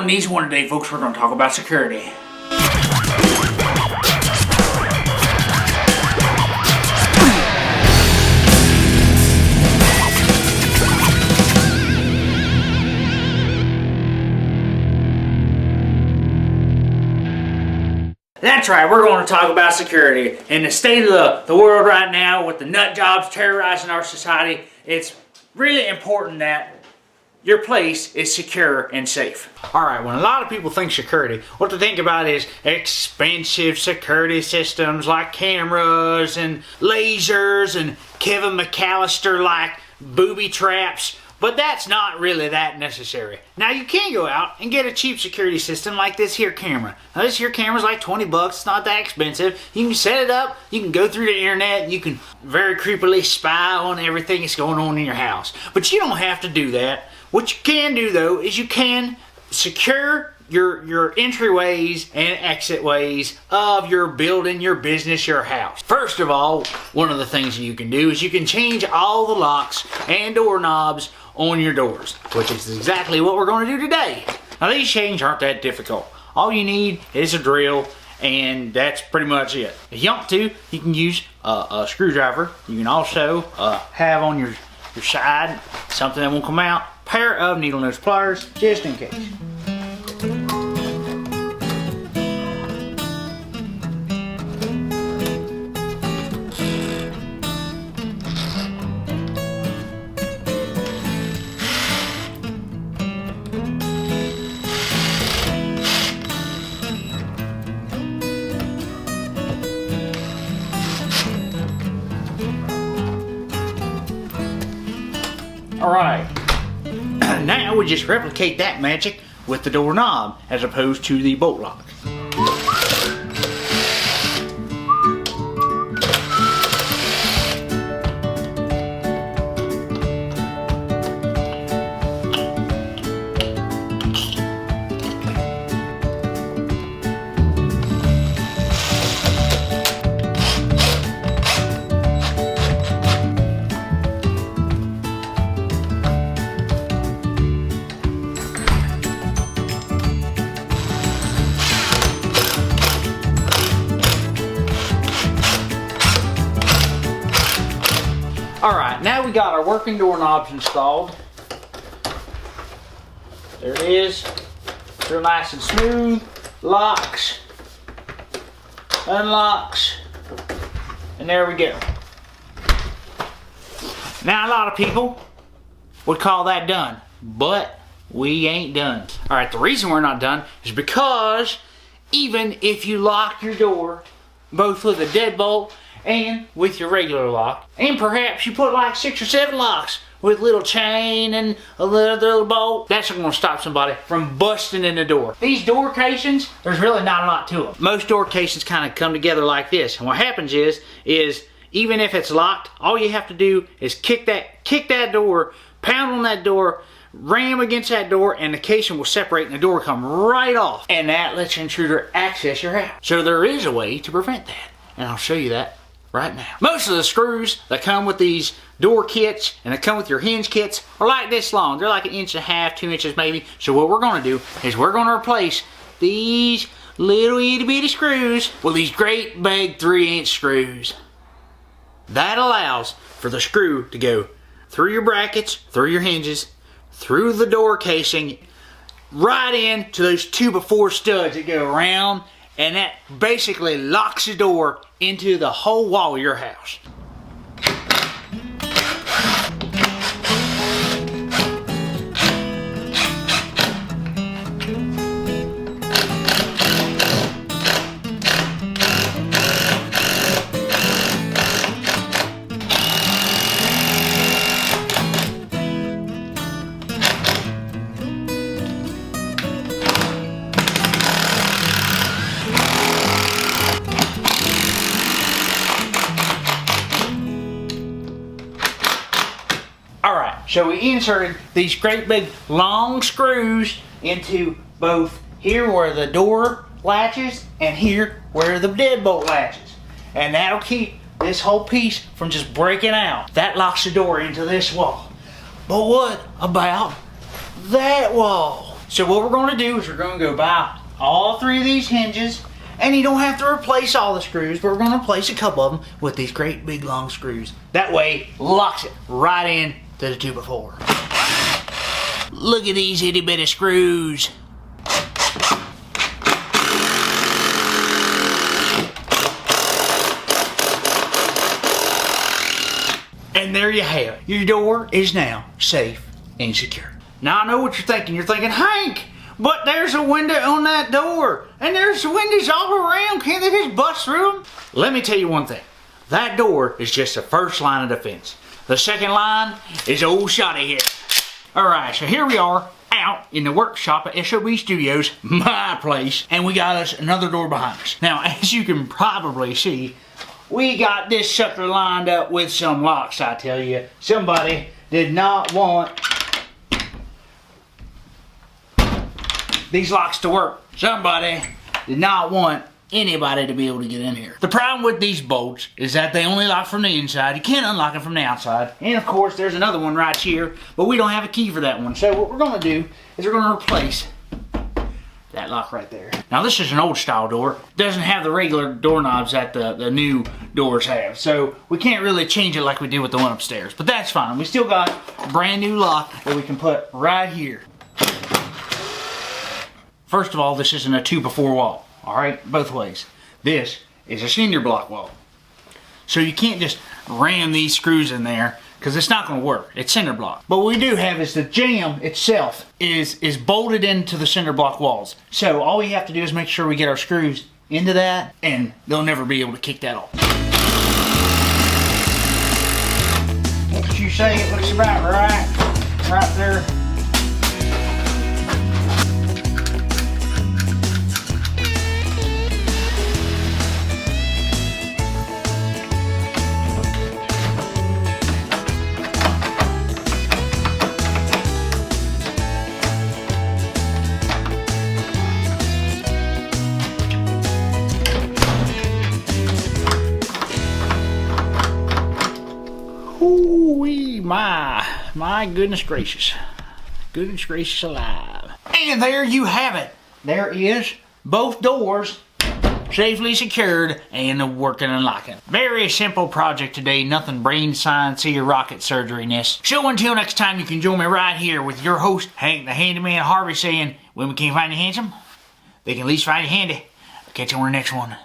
On these one today, folks, we're going to talk about security. That's right, we're going to talk about security. In the state of the world right now, with the nut jobs terrorizing our society, it's really important that your place is secure and safe. Alright, when a lot of people think security, what they think about is expensive security systems like cameras and lasers and Kevin McAllister-like booby traps. But that's not really that necessary. Now you can go out and get a cheap security system like this here camera. Now this here camera's like 20 bucks, it's not that expensive. You can set it up, you can go through the internet, you can very creepily spy on everything that's going on in your house. But you don't have to do that. What you can do though is you can secure your entryways and exitways of your building, your business, your house. First of all, one of the things you can do is you can change all the locks and doorknobs on your doors, which is exactly what we're going to do today. Now these changes aren't that difficult. All you need is a drill, and that's pretty much it. If you want to, you can use a screwdriver. You can also have on your side something that won't come out, a pair of needle nose pliers, just in case. Alright, now we just replicate that magic with the doorknob as opposed to the bolt lock. Alright, now we got our working doorknobs installed. There it is. Real nice and smooth. Locks. Unlocks. And there we go. Now a lot of people would call that done, but we ain't done. Alright, the reason we're not done is because even if you lock your door, both with a deadbolt and with your regular lock, and perhaps you put like 6 or 7 locks with little chain and a little bolt, that's not going to stop somebody from busting in the door. These door casings, there's really not a lot to them. Most door casings kind of come together like this, and what happens is even if it's locked, all you have to do is kick that door, pound on that door, ram against that door, and the casing will separate and the door will come right off, and that lets an intruder access your house. So there is a way to prevent that, and I'll show you that right now. Most of the screws that come with these door kits and that come with your hinge kits are like this long. They're like 1.5 inches, 2 inches maybe. So what we're going to do is we're going to replace these little itty bitty screws with these great big 3-inch screws. That allows for the screw to go through your brackets, through your hinges, through the door casing, right into those 2x4 studs that go around, and that basically locks the door into the whole wall of your house. So we inserted these great big long screws into both here where the door latches and here where the deadbolt latches. And that'll keep this whole piece from just breaking out. That locks the door into this wall. But what about that wall? So what we're going to do is we're going to go buy all 3 of these hinges, and you don't have to replace all the screws, but we're going to replace a couple of them with these great big long screws. That way, locks it right in to the 2x4. Look at these itty bitty screws. And there you have it. Your door is now safe and secure. Now I know what you're thinking. You're thinking, Hank, but there's a window on that door, and there's windows all around. Can't they just bust through them? Let me tell you one thing. That door is just the first line of defense. The second line is old Shotty here. Alright, so here we are out in the workshop at S2E Studios, my place, and we got us another door behind us. Now, as you can probably see, we got this sucker lined up with some locks, I tell you. Somebody did not want these locks to work. Somebody did not want anybody to be able to get in here. The problem with these bolts is that they only lock from the inside. You can't unlock them from the outside. And of course, there's another one right here, but we don't have a key for that one. So what we're gonna do is we're gonna replace that lock right there. Now this is an old style door. It doesn't have the regular doorknobs that the new doors have. So we can't really change it like we did with the one upstairs. But that's fine. We still got a brand new lock that we can put right here. First of all, this isn't a 2x4 wall. Alright, both ways. This is a cinder block wall. So you can't just ram these screws in there because it's not going to work. It's cinder block. But what we do have is the jamb itself is bolted into the cinder block walls. So all we have to do is make sure we get our screws into that, and they'll never be able to kick that off. What you say it looks about right? Right there. Ooh-wee, my goodness gracious. Goodness gracious alive. And there you have it. There is both doors safely secured and working and locking. Very simple project today. Nothing brain science-y or rocket surgery-ness. So until next time, you can join me right here with your host, Hank the Handyman Harvey, saying, when we can't find you handsome, they can at least find you handy. I'll catch you on the next one.